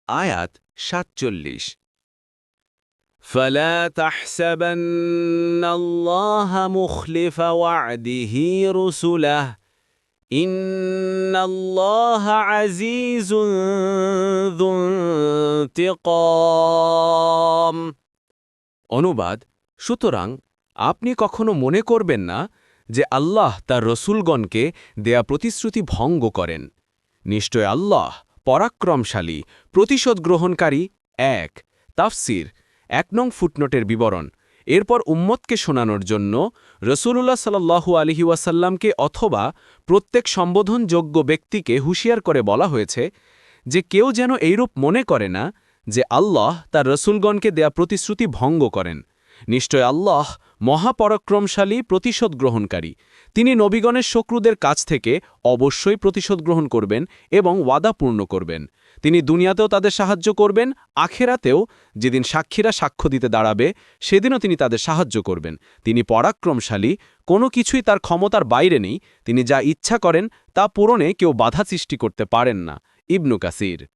আয়াত ৪৭ فلا تحسبن الله مخلف وعده رسله إن الله عزيز ذو انتقام অনুবাদ সুতরাং আপনি কখনো মনে করবেন না যে আল্লাহ তার রসুলগণকে দেয়া প্রতিশ্রুতি ভঙ্গ করেন নিশ্চয় আল্লাহ পরাক্রমশালী প্রতিশোধ গ্রহণকারী এক তাফসির ১ নং ফুটনোটের বিবরণ এরপর উম্মতকে শোনানোর জন্য রসুলুল্লাহ সাল্লাল্লাহু আলাইহি ওয়াসাল্লামকে অথবা প্রত্যেক সম্বোধনযোগ্য ব্যক্তিকে হুঁশিয়ার করে বলা হয়েছে যে কেউ যেন এইরূপ মনে করে না যে আল্লাহ তার রসুলগণকে দেয়া প্রতিশ্রুতি ভঙ্গ করেন নিশ্চয় আল্লাহ মহাপরাক্রমশালী প্রতিশোধ গ্রহণকারী তিনি নবীগণের শত্রুদের কাছ থেকে অবশ্যই প্রতিশোধ গ্রহণ করবেন এবং ওয়াদা পূর্ণ করবেন তিনি দুনিয়াতেও তাদের সাহায্য করবেন আখেরাতেও যেদিন সাক্ষীরা সাক্ষ্য দিতে দাঁড়াবে সেদিনও তিনি তাদের সাহায্য করবেন তিনি পরাক্রমশালী কোনো কিছুই তার ক্ষমতার বাইরে নেই তিনি যা ইচ্ছা করেন তা পূরণে কেউ বাধা সৃষ্টি করতে পারেন না ইবনু কাসির